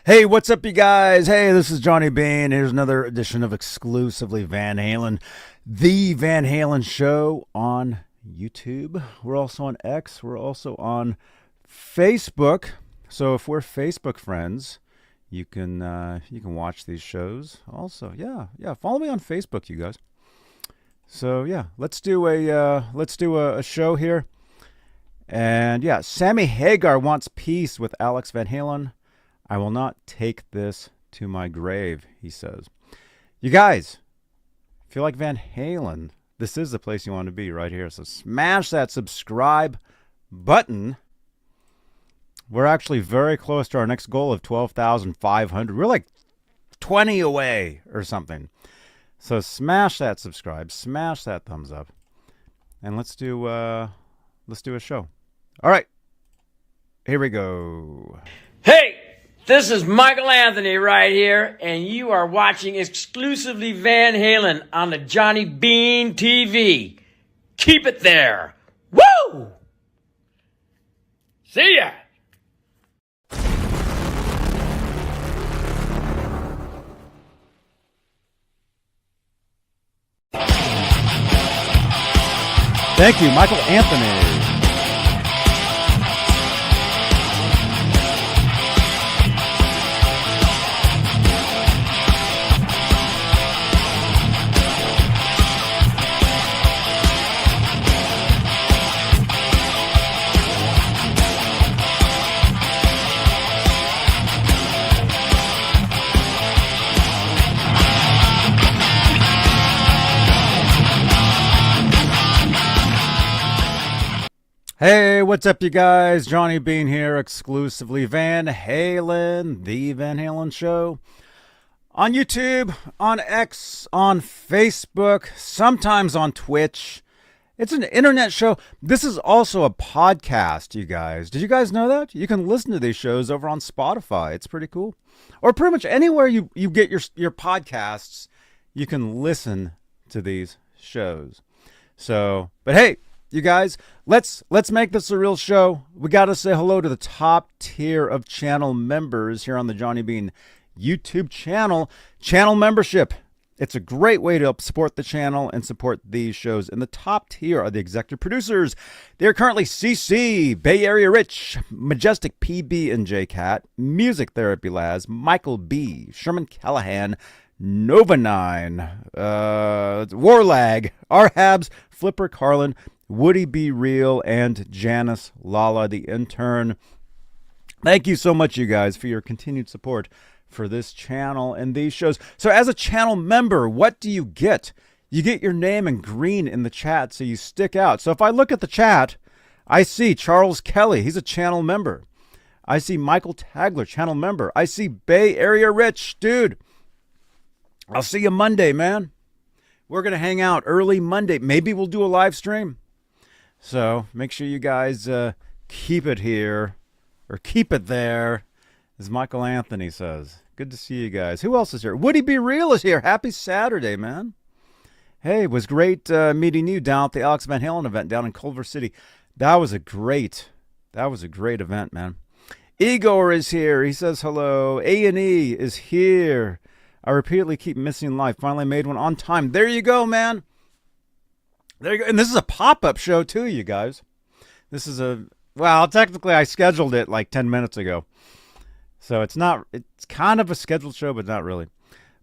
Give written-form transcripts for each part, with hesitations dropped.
Hey, what's up, you guys? Hey, this is Johnny Bean. Here's another edition of Exclusively Van Halen, the Van Halen Show on YouTube. We're also on X. We're also on Facebook. So if we're Facebook friends, you can watch these shows. Also, yeah. Follow me on Facebook, you guys. So yeah, let's do a show here. And yeah, Sammy Hagar wants peace with Alex Van Halen. I will not take this to my grave, he says. You guys, if you like Van Halen, this is the place you want to be right here. So smash that subscribe button. We're actually very close to our next goal of 12,500. We're like 20 away or something. So smash that subscribe, smash that thumbs up, and let's do a show. All right, here we go. Hey, this is Michael Anthony right here, and you are watching Exclusively Van Halen on the Johnny Bean TV. Keep it there. Woo! See ya! Thank you, Michael Anthony. Hey, what's up, you guys? Johnny Bean here, Exclusively Van Halen, the Van Halen Show. On YouTube, on X, on Facebook, sometimes on Twitch. It's an internet show. This is also a podcast, you guys. Did you guys know that? You can listen to these shows over on Spotify. It's pretty cool. Or pretty much anywhere you get your podcasts, you can listen to these shows. So, but hey, you guys, let's make this a real show. We got to say hello to the top tier of channel members here on the Johnny Bean YouTube channel. Channel membership. It's a great way to help support the channel and support these shows. And the top tier are the executive producers. They're currently CC, Bay Area Rich, Majestic PB and J Cat, Music Therapy Laz, Michael B, Sherman Callahan, Nova 9, Warlag, Arhabs, Flipper Carlin, Woody Be Real, and Janice Lala, the intern. Thank you so much, you guys, for your continued support for this channel and these shows. So as a channel member, what do you get? You get your name in green in the chat, so you stick out. So if I look at the chat, I see Charles Kelly. He's a channel member. I see Michael Tagler, channel member. I see Bay Area Rich. Dude, I'll see you Monday, man. We're going to hang out early Monday. Maybe we'll do a live stream. So make sure you guys keep it here, or keep it there, as Michael Anthony says. Good to see you guys. Who else is here? Woody Be Real is here. Happy Saturday, man. Hey, it was great meeting you down at the Alex Van Halen event down in Culver City. That was a great event, man. Igor is here. He says hello. A&E is here. I repeatedly keep missing life. Finally made one on time. There you go, man. There you go. And this is a pop-up show, too, you guys. This is well, technically I scheduled it like 10 minutes ago. So it's kind of a scheduled show, but not really.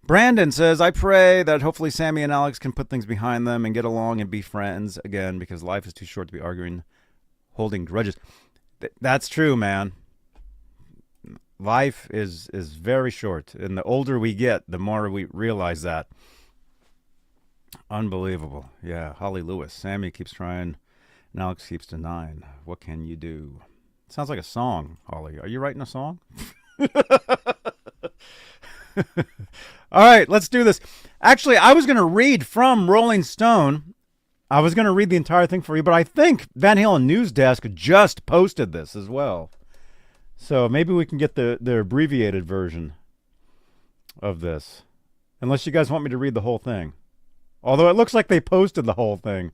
Brandon says, I pray that hopefully Sammy and Alex can put things behind them and get along and be friends again, because life is too short to be arguing, holding grudges. That's true, man. Life is very short. And the older we get, the more we realize that. Unbelievable. Yeah, Holly Lewis. Sammy keeps trying and Alex keeps denying. What can you do? Sounds like a song, Holly. Are you writing a song? All right, let's do this. Actually, I was going to read from Rolling Stone. I was going to read the entire thing for you, but I think Van Halen News Desk just posted this as well. So maybe we can get the abbreviated version of this. Unless you guys want me to read the whole thing. Although it looks like they posted the whole thing.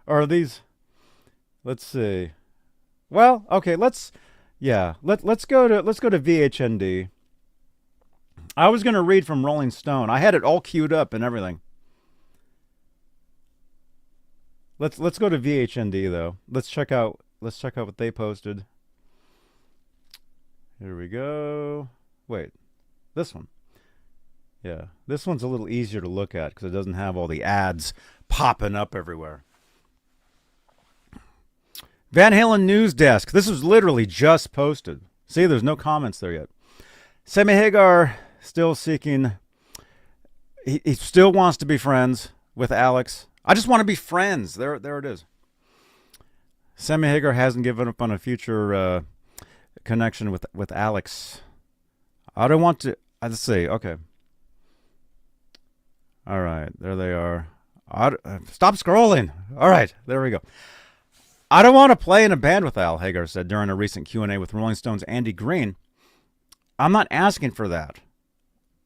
Or are these... Let's see. Well, okay, let's go to VHND. I was going to read from Rolling Stone. I had it all queued up and everything. Let's go to VHND though. Let's check out what they posted. Here we go. Wait. This one. Yeah. This one's a little easier to look at because it doesn't have all the ads popping up everywhere. Van Halen News Desk. This was literally just posted. See, there's no comments there yet. Sammy Hagar still seeking. He still wants to be friends with Alex. I just want to be friends. There it is. Sammy Hagar hasn't given up on a future connection with Alex. I don't want to. Let's see. Okay. All right. There they are. Stop scrolling. All right. There we go. I don't want to play in a band with Al, Hagar said during a recent Q&A with Rolling Stone's Andy Green. I'm not asking for that.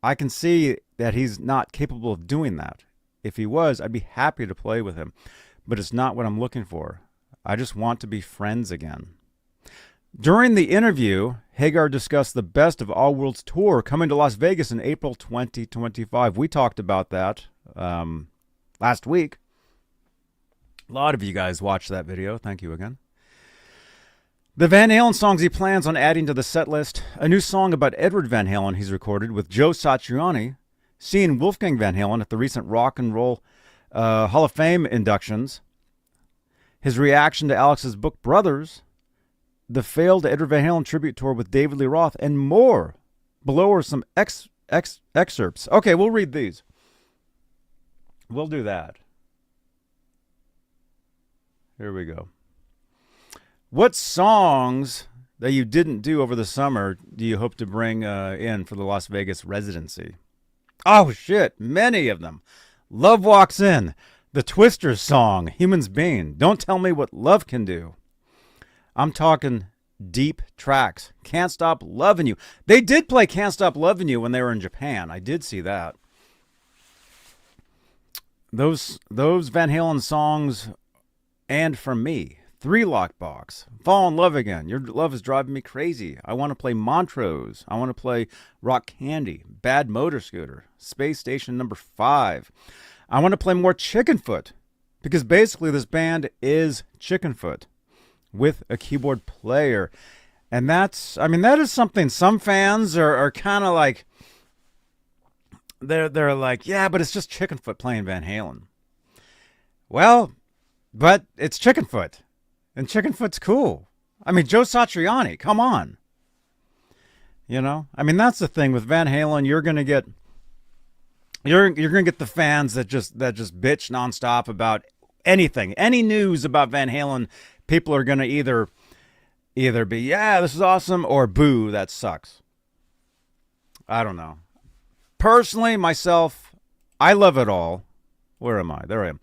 I can see that he's not capable of doing that. If he was, I'd be happy to play with him. But it's not what I'm looking for. I just want to be friends again. During the interview, Hagar discussed the Best of All Worlds tour coming to Las Vegas in April 2025. We talked about that last week. A lot of you guys watched that video. Thank you again. The Van Halen songs he plans on adding to the set list. A new song about Edward Van Halen he's recorded with Joe Satriani. Seeing Wolfgang Van Halen at the recent Rock and Roll Hall of Fame inductions. His reaction to Alex's book Brothers. The failed Edward Van Halen tribute tour with David Lee Roth. And more. Below are some excerpts. Okay, we'll read these. We'll do that. Here we go. What songs that you didn't do over the summer do you hope to bring in for the Las Vegas residency? Oh, shit. Many of them. Love Walks In. The Twisters song, Humans Being. Don't Tell Me What Love Can Do. I'm talking deep tracks. Can't Stop Loving You. They did play Can't Stop Loving You when they were in Japan. I did see that. Those Van Halen songs... And from me, 3 Lockbox, Fall in Love Again, Your Love is Driving Me Crazy, I Want to Play Montrose, I Want to Play Rock Candy, Bad Motor Scooter, Space Station Number 5. I want to play more Chickenfoot, because basically this band is Chickenfoot with a keyboard player. And that is something some fans are kind of like, they're like, yeah, but it's just Chickenfoot playing Van Halen. Well... But it's Chickenfoot. And Chickenfoot's cool. I mean, Joe Satriani, come on. You know? I mean, that's the thing with Van Halen, you're gonna get the fans that just bitch nonstop about anything. Any news about Van Halen, people are gonna either be, yeah, this is awesome, or boo, that sucks. I don't know. Personally, myself, I love it all. Where am I? There I am.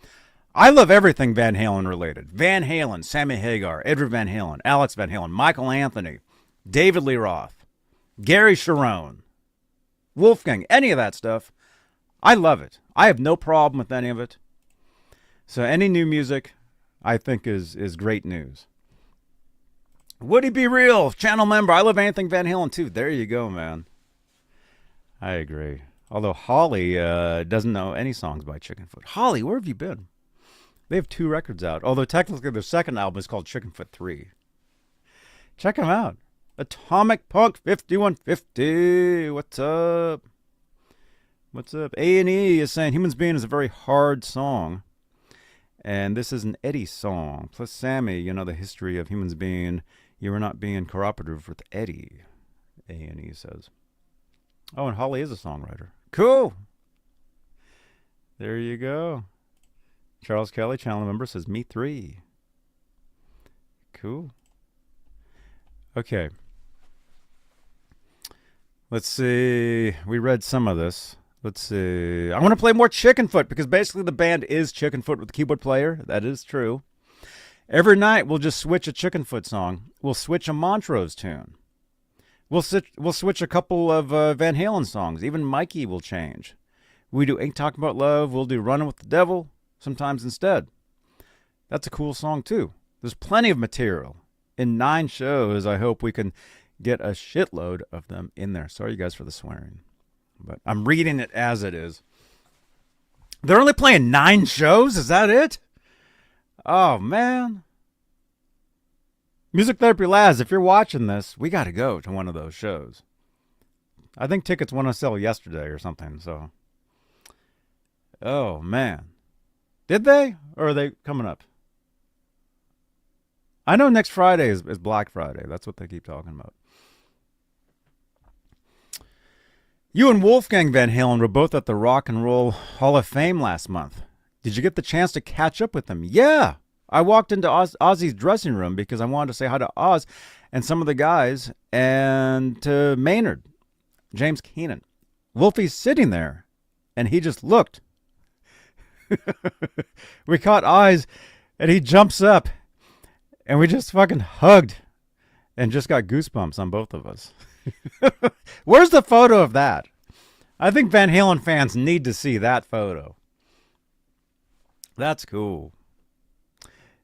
I love everything Van Halen related. Van Halen, Sammy Hagar, Edward Van Halen, Alex Van Halen, Michael Anthony, David Lee Roth, Gary Cherone, Wolfgang, any of that stuff. I love it. I have no problem with any of it. So any new music, I think, is great news. Woody Be Real, channel member. I love anything Van Halen too. There you go, man. I agree. Although Holly doesn't know any songs by Chickenfoot. Holly, where have you been? They have 2 records out. Although technically their second album is called Chickenfoot 3. Check them out. Atomic Punk 5150. What's up? What's up? A&E is saying Humans Being is a very hard song. And this is an Eddie song. Plus Sammy, you know the history of Humans Being. You were not being cooperative with Eddie. A&E says. Oh, and Holly is a songwriter. Cool. There you go. Charles Kelly, channel member, says me 3. Cool. Okay. Let's see. We read some of this. Let's see. I want to play more Chickenfoot because basically the band is Chickenfoot with the keyboard player. That is true. Every night we'll just switch a Chickenfoot song. We'll switch a Montrose tune. We'll switch a couple of Van Halen songs. Even Mikey will change. We do Ain't Talking About Love. We'll do Running with the Devil sometimes instead. That's a cool song too. There's plenty of material. In 9 shows, I hope we can get a shitload of them in there. Sorry, you guys, for the swearing. But I'm reading it as it is. They're only playing 9 shows? Is that it? Oh, man. Music Therapy Labs, if you're watching this, we got to go to one of those shows. I think tickets went on sale yesterday or something, so. Oh, man. Did they? Or are they coming up? I know next Friday is Black Friday. That's what they keep talking about. You and Wolfgang Van Halen were both at the Rock and Roll Hall of Fame last month. Did you get the chance to catch up with them? Yeah. I walked into Ozzy's dressing room because I wanted to say hi to Oz and some of the guys and to Maynard, James Keenan. Wolfie's sitting there, and he just looked. We caught eyes, and he jumps up, and we just fucking hugged and just got goosebumps on both of us. Where's the photo of that? I think Van Halen fans need to see that photo. That's cool.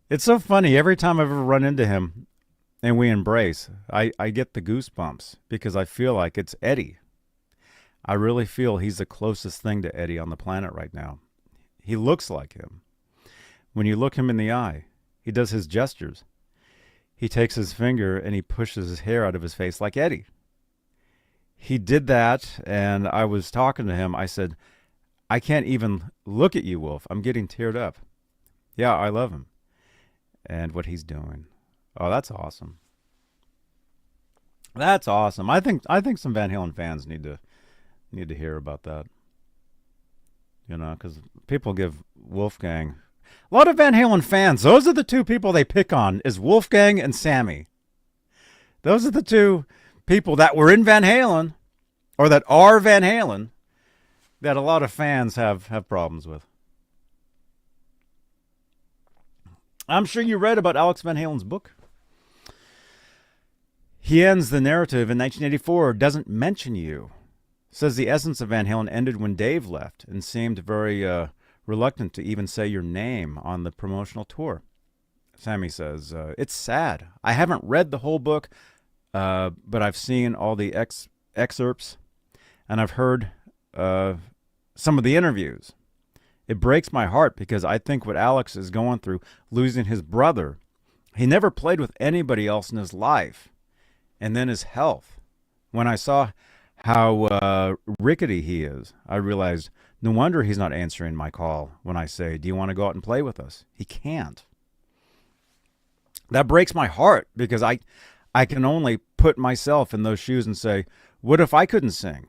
It's so funny. Every time I've ever run into him and we embrace, I get the goosebumps because I feel like it's Eddie. I really feel he's the closest thing to Eddie on the planet right now. He looks like him. When you look him in the eye, he does his gestures. He takes his finger and he pushes his hair out of his face like Eddie. He did that, and I was talking to him. I said, I can't even look at you, Wolf. I'm getting teared up. Yeah, I love him. And what he's doing. Oh, that's awesome. That's awesome. I think some Van Halen fans need to hear about that. You know, because people give Wolfgang a lot of Van Halen fans. Those are the two people they pick on, is Wolfgang and Sammy. Those are the two people that were in Van Halen, or that are Van Halen, that a lot of fans have problems with. I'm sure you read about Alex Van Halen's book. He ends the narrative in 1984, doesn't mention you. Says the essence of Van Halen ended when Dave left and seemed very reluctant to even say your name on the promotional tour. Sammy says, it's sad. I haven't read the whole book, but I've seen all the excerpts, and I've heard some of the interviews. It breaks my heart because I think what Alex is going through, losing his brother, he never played with anybody else in his life. And then his health. When I saw how rickety he is, I realized no wonder he's not answering my call when I say, do you want to go out and play with us? He can't. That breaks my heart because I can only put myself in those shoes and say, what if I couldn't sing?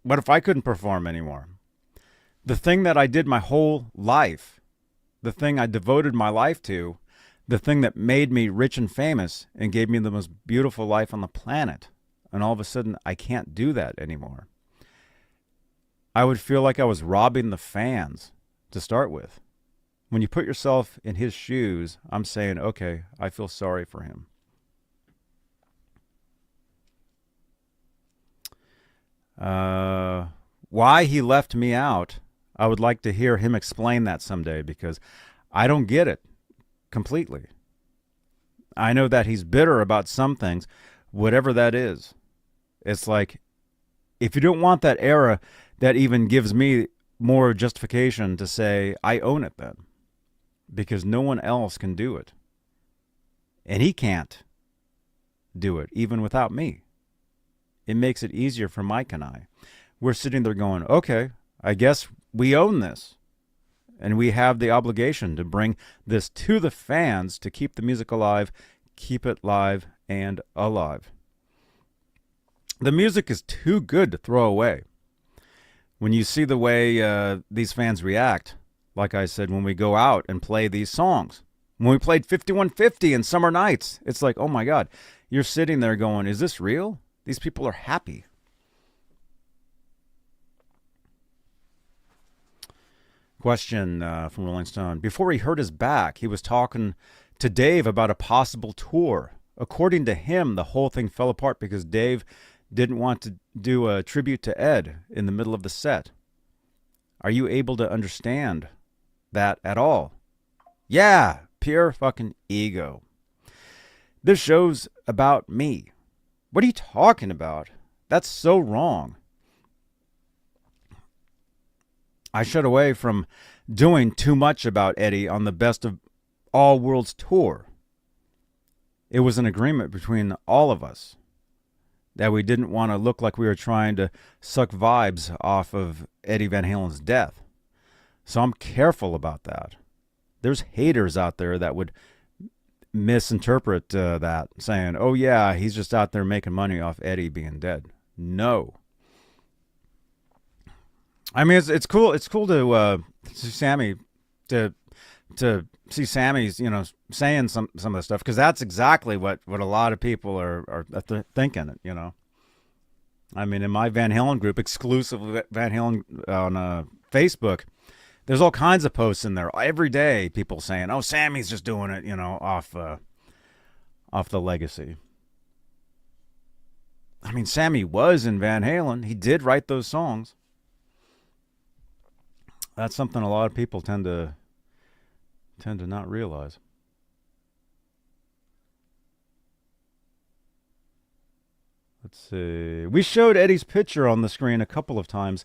What if I couldn't perform anymore? The thing that I did my whole life, the thing I devoted my life to, the thing that made me rich and famous and gave me the most beautiful life on the planet, and all of a sudden I can't do that anymore. I would feel like I was robbing the fans to start with. When you put yourself in his shoes, I'm saying, okay, I feel sorry for him. Why he left me out, I would like to hear him explain that someday because I don't get it completely. I know that he's bitter about some things, whatever that is. It's like, if you don't want that era, that even gives me more justification to say, I own it then. Because no one else can do it. And he can't do it, even without me. It makes it easier for Mike and I. We're sitting there going, okay, I guess we own this. And we have the obligation to bring this to the fans to keep the music alive, keep it live and alive. The music is too good to throw away. When you see the way these fans react, like I said, when we go out and play these songs, when we played 5150 and Summer Nights, it's like, oh my God, you're sitting there going, is this real? These people are happy. Question from Rolling Stone. Before he hurt his back, he was talking to Dave about a possible tour. According to him, the whole thing fell apart because Dave didn't want to do a tribute to Ed in the middle of the set. Are you able to understand that at all? Yeah, pure fucking ego. This show's about me. What are you talking about? That's so wrong. I shut away from doing too much about Eddie on the Best of All Worlds tour. It was an agreement between all of us that we didn't want to look like we were trying to suck vibes off of Eddie Van Halen's death. So I'm careful about that. There's haters out there that would misinterpret that, saying, oh yeah, he's just out there making money off Eddie being dead. No. I mean, it's cool. It's cool to see Sammy, to see Sammy's, saying some of the stuff, because that's exactly what a lot of people are thinking. I mean, in my Van Halen group, exclusively Van Halen on Facebook, there's all kinds of posts in there every day. People saying, "Oh, Sammy's just doing it," off the legacy. I mean, Sammy was in Van Halen. He did write those songs. That's something a lot of people tend to not realize. Let's see. We showed Eddie's picture on the screen a couple of times,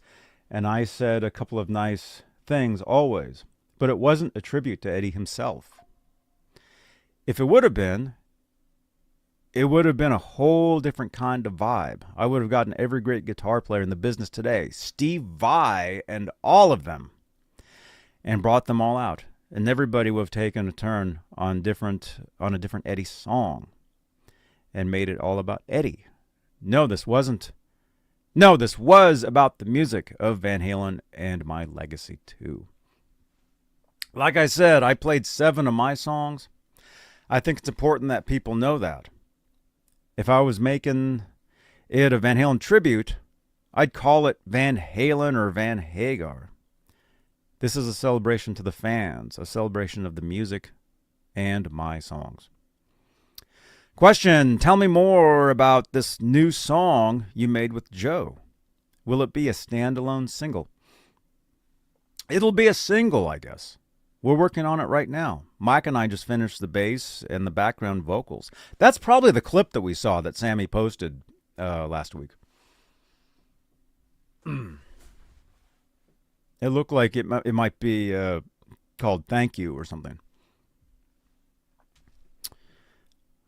and I said a couple of nice things always, but it wasn't a tribute to Eddie himself. If it would have been a whole different kind of vibe. I would have gotten every great guitar player in the business today, Steve Vai and all of them, and brought them all out. And everybody would have taken a turn on a different Eddie song and made it all about Eddie. No, this wasn't. No, this was about the music of Van Halen and my legacy too. Like I said, I played 7 of my songs. I think it's important that people know that. If I was making it a Van Halen tribute, I'd call it Van Halen or Van Hagar. This is a celebration to the fans, a celebration of the music and my songs. Question, tell me more about this new song you made with Joe. Will it be a standalone single? It'll be a single, I guess. We're working on it right now. Mike and I just finished the bass and the background vocals. That's probably the clip that we saw that Sammy posted last week. It looked like it might be called Thank You or something.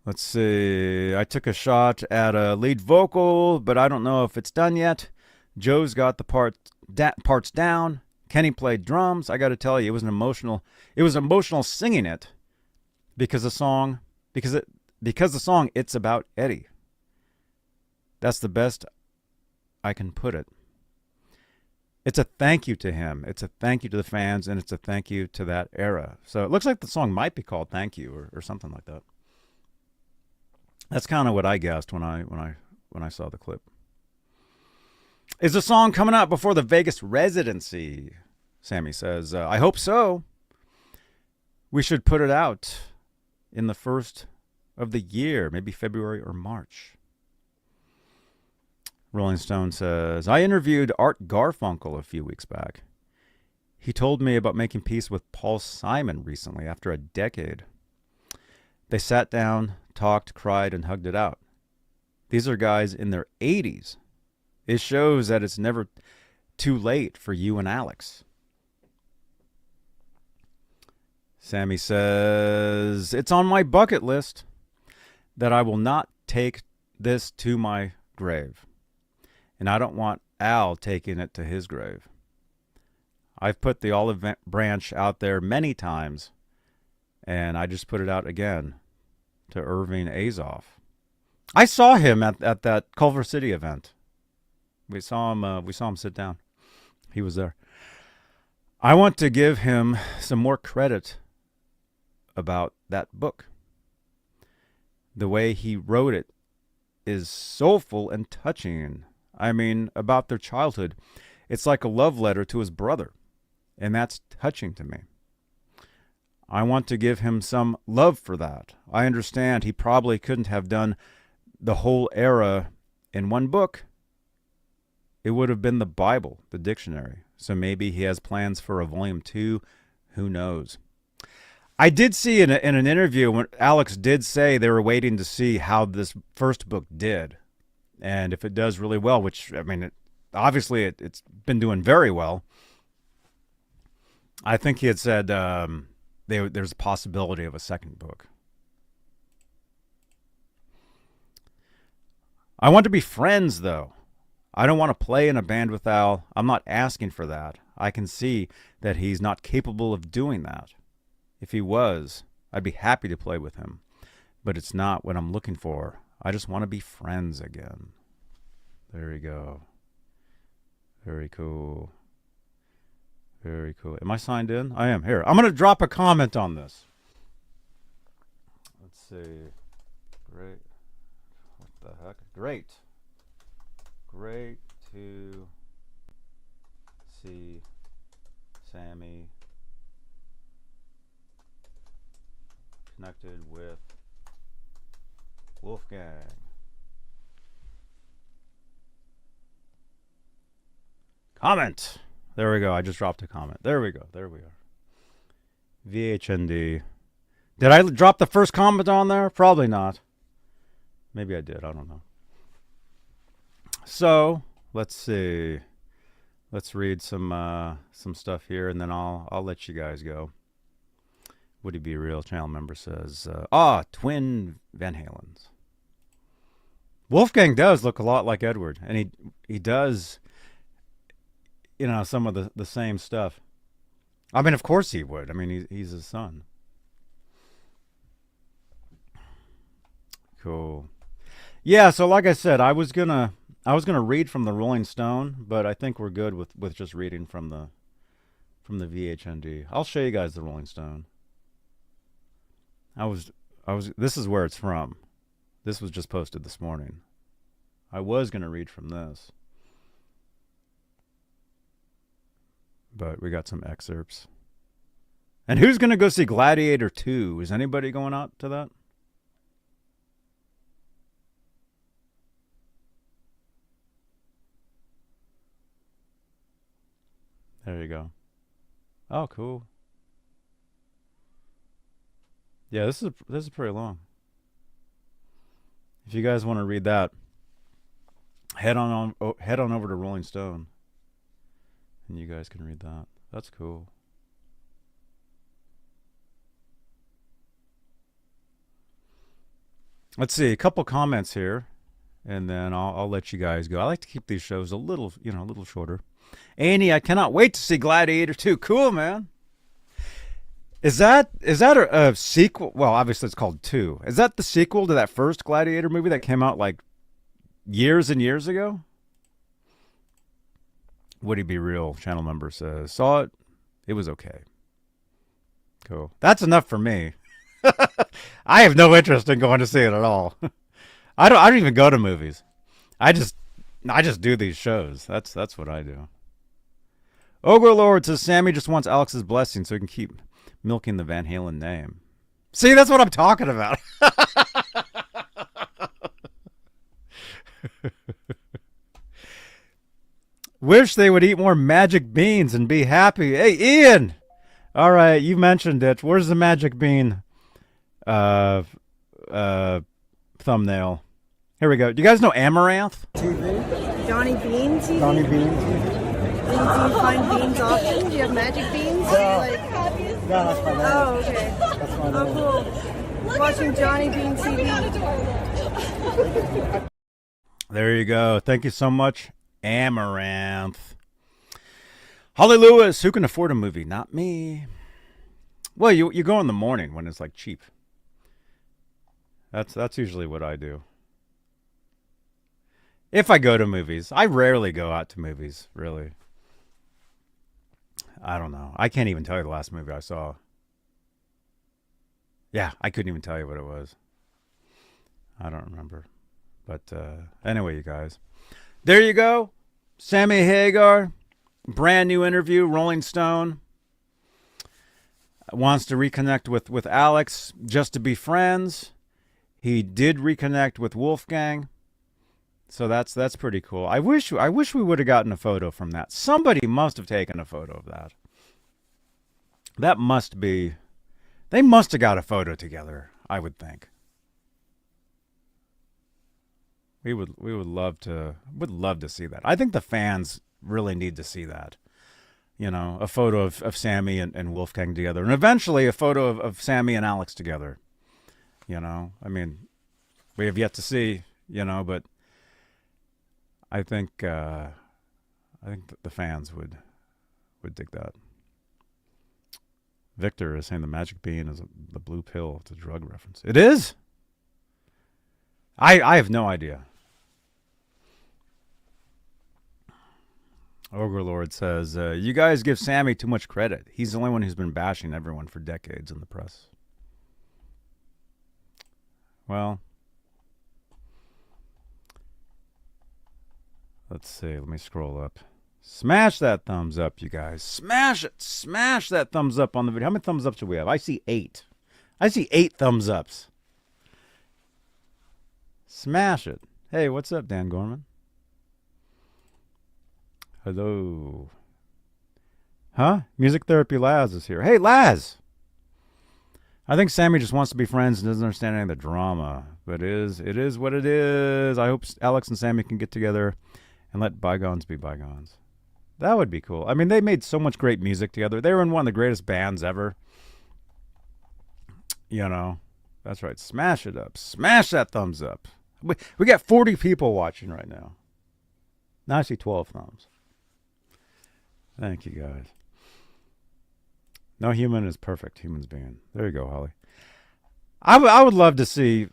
Let's see. I took a shot at a lead vocal, but I don't know if it's done yet. Joe's got the parts down. Kenny played drums. I got to tell you, it was emotional singing it because the song it's about Eddie. That's the best I can put it. It's a thank you to him. It's a thank you to the fans, and it's a thank you to that era. So it looks like the song might be called Thank You or something like that. That's kind of what I guessed when I saw the clip. Is the song coming out before the Vegas residency? Sammy says, I hope so. We should put it out in the first of the year, maybe February or March. Rolling Stone says, I interviewed Art Garfunkel a few weeks back. He told me about making peace with Paul Simon recently after a decade. They sat down, talked, cried, and hugged it out. These are guys in their 80s. It shows that it's never too late for you and Alex. Sammy says, it's on my bucket list that I will not take this to my grave. And I don't want Al taking it to his grave. I've put the olive branch out there many times, and I just put it out again to Irving Azoff. I saw him at that Culver City event. We saw him sit down. He was there. I want to give him some more credit about that book. The way he wrote it is soulful and touching. I mean, about their childhood. It's like a love letter to his brother, and that's touching to me. I want to give him some love for that. I understand he probably couldn't have done the whole era in one book. It would have been the Bible, the dictionary. So maybe he has plans for a volume 2. Who knows? I did see in an interview when Alex did say they were waiting to see how this first book did. And if it does really well, which, I mean, obviously it's been doing very well. I think he had said there's a possibility of a second book. I want to be friends, though. I don't want to play in a band with Al. I'm not asking for that. I can see that he's not capable of doing that. If he was, I'd be happy to play with him. But it's not what I'm looking for. I just want to be friends again. There you go. Very cool. Very cool. Am I signed in? I am. Here. I'm going to drop a comment on this. Let's see. Great. What the heck? Great. Great to see Sammy connected with Wolfgang. Comment. There we go. I just dropped a comment. There we go. There we are. VHND. Did I drop the first comment on there? Probably not. Maybe I did. I don't know. So let's see. Let's read some stuff here, and then I'll let you guys go. Would he be real? Channel member says, twin Van Halens. Wolfgang does look a lot like Edward, and he does, some of the same stuff. I mean, of course he would. I mean, he's his son. Cool. Yeah, so like I said, I was gonna read from the Rolling Stone, but I think we're good with just reading from the VHND. I'll show you guys the Rolling Stone. This is where it's from. This was just posted this morning. I was gonna read from this, but we got some excerpts. And who's gonna go see Gladiator 2? Is anybody going out to that? There you go. Oh, cool. Yeah, this is pretty long. If you guys want to read that, head on over to Rolling Stone, and you guys can read that. That's cool. Let's see, a couple comments here, and then I'll let you guys go. I like to keep these shows a little shorter. Annie, I cannot wait to see Gladiator 2. Cool, man. Is that a sequel? Well, obviously it's called 2. Is that the sequel to that first Gladiator movie that came out like years and years ago? Would he be real? Channel member says, saw it. It was okay. Cool. That's enough for me. I have no interest in going to see it at all. I don't even go to movies. I just do these shows. That's what I do. Ogre Lord says Sammy just wants Alex's blessing so he can keep milking the Van Halen name. See, that's what I'm talking about. Wish they would eat more magic beans and be happy. Hey, Ian! All right, you mentioned it. Where's the magic bean thumbnail? Here we go. Do you guys know Amaranth? TV. Johnny Bean TV? Johnny Bean TV. Do you find beans often? Do you have magic beans? Yeah, that's my name. Oh, okay. That's my name. Oh, cool. Watching Johnny Bean TV. There you go. Thank you so much, Amaranth. Holly Lewis, who can afford a movie? Not me. Well, you go in the morning when it's like cheap. That's usually what I do. If I go to movies. I rarely go out to movies, really. I don't know. I can't even tell you the last movie I saw. Yeah, I couldn't even tell you what it was. I don't remember. But anyway, you guys. There you go. Sammy Hagar. Brand new interview. Rolling Stone. Wants to reconnect with Alex just to be friends. He did reconnect with Wolfgang. So that's pretty cool. I wish we would have gotten a photo from that. Somebody must have taken a photo of that. That must be. They must have got a photo together, I would think. We would love to see that. I think the fans really need to see that. You know, a photo of Sammy and Wolfgang together, and eventually a photo of Sammy and Alex together. You know, I mean, we have yet to see, you know, but I think the fans would dig that. Victor is saying the magic bean is the blue pill. It's a drug reference. It is? I have no idea. Ogre Lord says, you guys give Sammy too much credit. He's the only one who's been bashing everyone for decades in the press. Well, let's see. Let me scroll up. Smash that thumbs up, you guys. Smash it. Smash that thumbs up on the video. How many thumbs ups do we have? I see 8. I see 8 thumbs ups. Smash it. Hey, what's up, Dan Gorman? Hello. Huh? Music Therapy Laz is here. Hey, Laz! I think Sammy just wants to be friends and doesn't understand any of the drama. But it is what it is. I hope Alex and Sammy can get together and let bygones be bygones. That would be cool. I mean, they made so much great music together. They were in one of the greatest bands ever. You know. That's right. Smash it up. Smash that thumbs up. We got 40 people watching right now. Now I see 12 thumbs. Thank you, guys. No human is perfect. Humans being. There you go, Holly. I would love to see,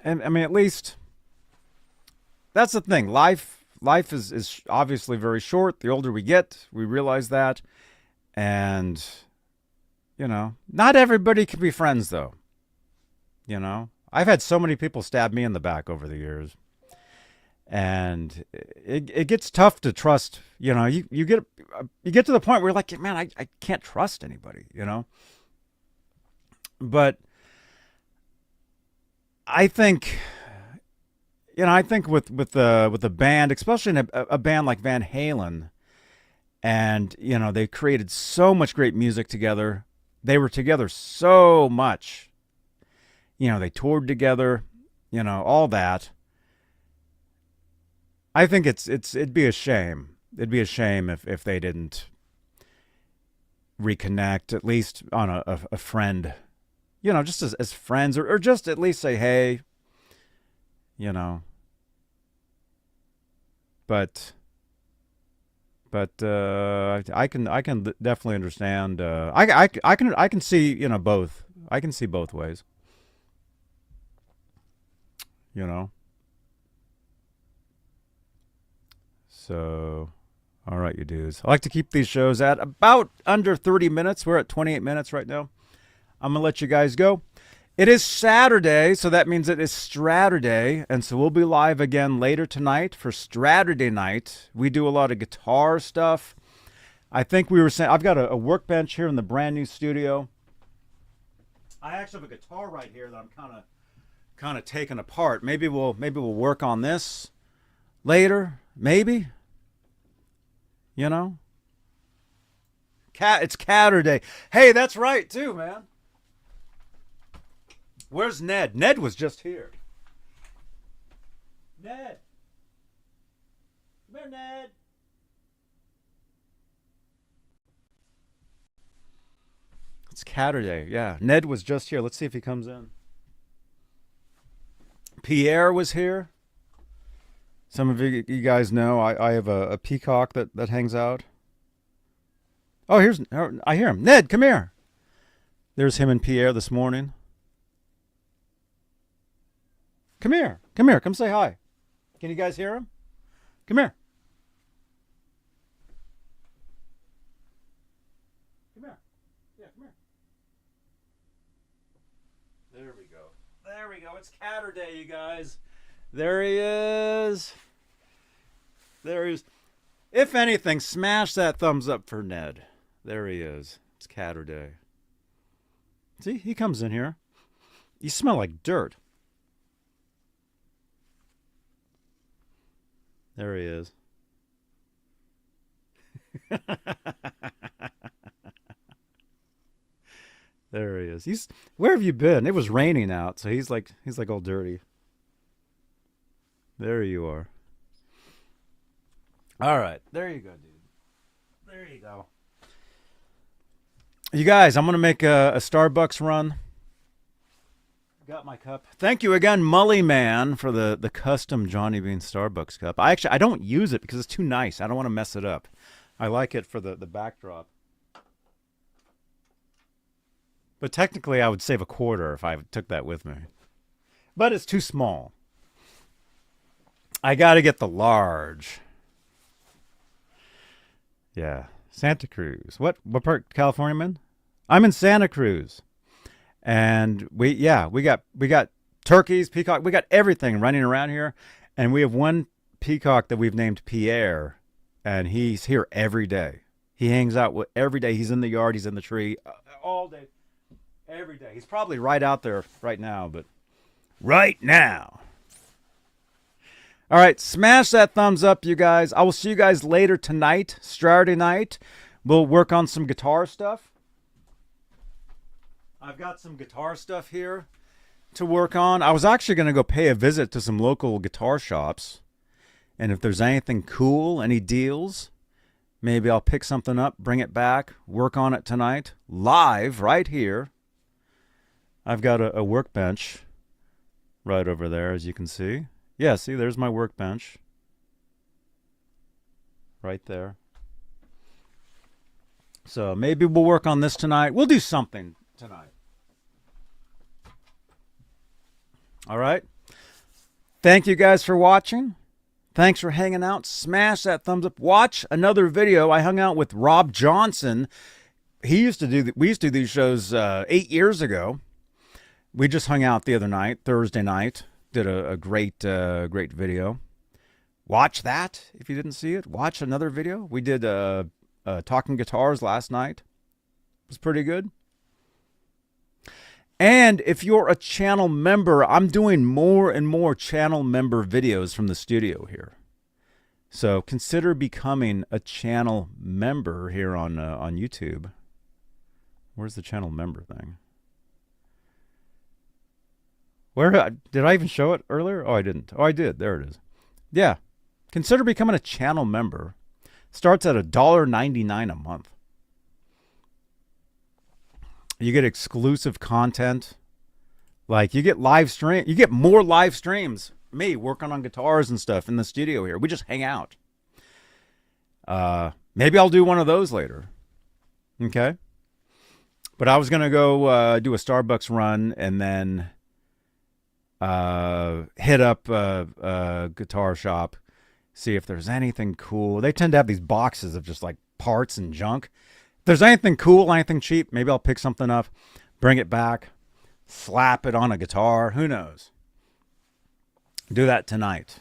and I mean, at least, that's the thing. Life is obviously very short. The older we get, we realize that. And, you know, not everybody can be friends, though. You know? I've had so many people stab me in the back over the years. And it gets tough to trust. You know, you get to the point where you're like, man, I can't trust anybody, you know? But I think... You know, I think with a band, especially in a band like Van Halen, and, you know, they created so much great music together. They were together so much. You know, they toured together, you know, all that. I think it'd be a shame. It'd be a shame if they didn't reconnect, at least on a friend, you know, just as friends, or just at least say, hey, you know, but I can definitely understand. I can see, you know, both. I can see both ways. You know. So, all right, you dudes. I like to keep these shows at about under 30 minutes. We're at 28 minutes right now. I'm gonna let you guys go. It is Saturday, so that means it is Straturday, and so we'll be live again later tonight for Straturday night. We do a lot of guitar stuff. I think we were saying, I've got a workbench here in the brand new studio. I actually have a guitar right here that I'm kind of taking apart. Maybe we'll work on this later. Maybe. You know? It's Catterday. Hey, that's right too, man. Where's Ned? Ned was just here. Ned. Come here, Ned. It's Catterday. Yeah, Ned was just here. Let's see if he comes in. Pierre was here. Some of you guys know I have a peacock that hangs out. Oh, I hear him. Ned, come here. There's him and Pierre this morning. Come here. Come here. Come say hi. Can you guys hear him? Come here. Come here. Yeah, come here. There we go. There we go. It's Catterday, you guys. There he is. There he is. If anything, smash that thumbs up for Ned. There he is. It's Catterday. See, he comes in here. You smell like dirt. There he is. There he is. Where have you been? It was raining out, so he's like all dirty. There you are. All right, there you go, dude. There you go. You guys, I'm going to make a Starbucks run. Got my cup. Thank you again, Mully Man, for the custom Johnny Bean Starbucks cup. I don't use it because it's too nice. I don't want to mess it up. I like it for the backdrop. But technically, I would save a quarter if I took that with me. But it's too small. I got to get the large. Yeah. Santa Cruz. What part of California, man? I'm in Santa Cruz. And we got turkeys, peacock, we got everything running around here. And we have one peacock that we've named Pierre, and he's here every day. He hangs out every day. He's in the yard, he's in the tree all day, every day. He's probably right out there right now, but right now. All right, smash that thumbs up, you guys. I will see you guys later tonight, Saturday night. We'll work on some guitar stuff. I've got some guitar stuff here to work on. I was actually going to go pay a visit to some local guitar shops. And if there's anything cool, any deals, maybe I'll pick something up, bring it back, work on it tonight, live right here. I've got a workbench right over there, as you can see. Yeah, see, there's my workbench. Right there. So maybe we'll work on this tonight. We'll do something tonight. All right. Thank you guys for watching. Thanks for hanging out. Smash that thumbs up. Watch another video. I hung out with Rob Johnson. We used to do these shows 8 years ago. We just hung out the other night, Thursday night. Did a great video. Watch that if you didn't see it. Watch another video. We did talking guitars last night. It was pretty good. And if you're a channel member, I'm doing more and more channel member videos from the studio here. So consider becoming a channel member here on YouTube. Where's the channel member thing? Where did I even show it earlier? Oh, I didn't. Oh, I did. There it is. Yeah. Consider becoming a channel member. Starts at $1.99 a month. You get exclusive content. Like you get live stream. You get more live streams. Me working on guitars and stuff in the studio here. We just hang out. Maybe I'll do one of those later. Okay. But I was going to go do a Starbucks run and then hit up a guitar shop, see if there's anything cool. They tend to have these boxes of just like parts and junk. If there's anything cool, anything cheap, maybe I'll pick something up, bring it back, slap it on a guitar. Who knows? Do that tonight.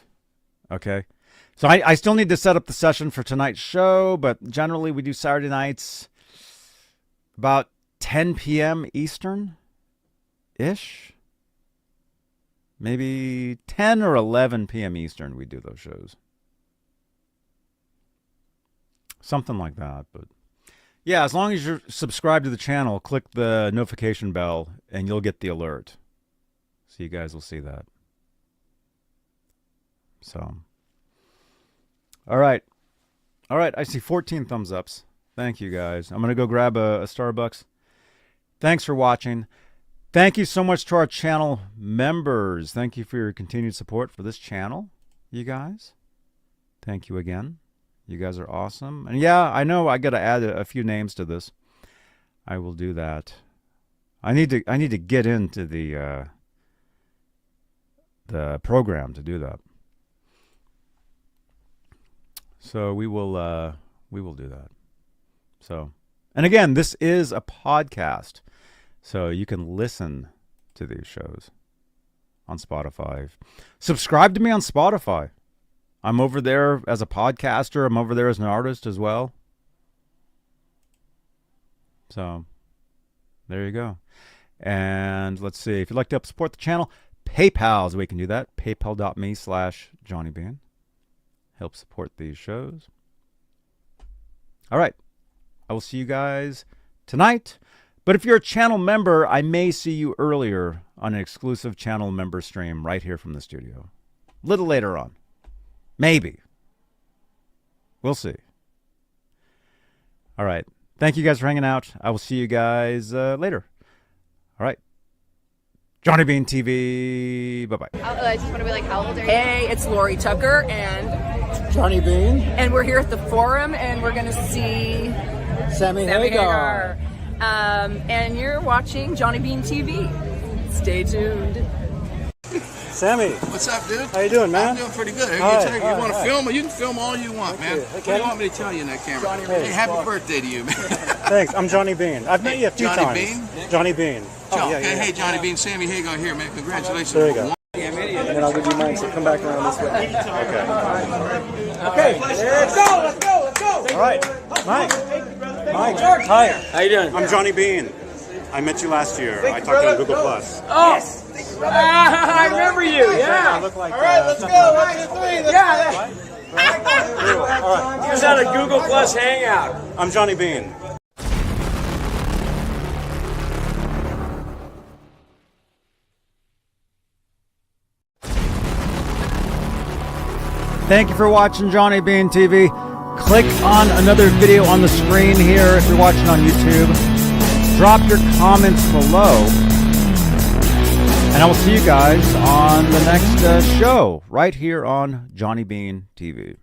Okay. So I still need to set up the session for tonight's show, but generally we do Saturday nights about 10 p.m. Eastern-ish. Maybe 10 or 11 p.m. Eastern we do those shows. Something like that. But yeah, as long as you're subscribed to the channel, click the notification bell and you'll get the alert. So you guys will see that. So, all right. All right, I see 14 thumbs ups. Thank you guys. I'm going to go grab a Starbucks. Thanks for watching. Thank you so much to our channel members. Thank you for your continued support for this channel, you guys. Thank you again. You guys are awesome. And yeah, I know I got to add a few names to this. I will do that. I need to get into the program to do that. So we will do that. So, and again, this is a podcast. So you can listen to these shows on Spotify. Subscribe to me on Spotify. I'm over there as a podcaster. I'm over there as an artist as well. So there you go. And let's see. If you'd like to help support the channel, PayPal is the way you can do that. PayPal.me/JohnnyBean. Help support these shows. All right. I will see you guys tonight. But if you're a channel member, I may see you earlier on an exclusive channel member stream right here from the studio. A little later on. Maybe. We'll see. All right. Thank you guys for hanging out. I will see you guys later. All right. Johnny Bean TV. Bye-bye. I just want to be like, how old are you? Hey, it's Lori Tucker, and Johnny Bean. and we're here at the Forum, and we're going to see Sammy Sammy Hagar. Hagar. And you're watching Johnny Bean TV. Stay tuned. Sammy, What's up, dude? how you doing, man? I'm doing pretty good. Hi, You hi, want to hi. film? You can film all you want, man. you. What do you want me to tell you in that camera? Hey. Hey, happy birthday to you, man. Thanks. I'm Johnny Bean. I've met you a few Johnny times. Bean? Johnny Bean. Joe, yeah, hey, yeah. hey, Johnny Bean, Sammy Hagar here, man. Congratulations. There you go. And And then I'll give you mine, so come back around this way. Okay. Okay, let's go. All right. Mike. Hi. How you doing? I'm Johnny Bean. I met you last year. I talked to you on Google Plus. Oh, I remember you. I Yeah. look like. All right, let's go. 1, 2, 3. Yeah. All right. He was at a Google Plus hangout. I'm Johnny Bean. Thank you for watching Johnny Bean TV. Click on another video on the screen here if you're watching on YouTube. Drop your comments below. And I will see you guys on the next show right here on Johnny Bean TV.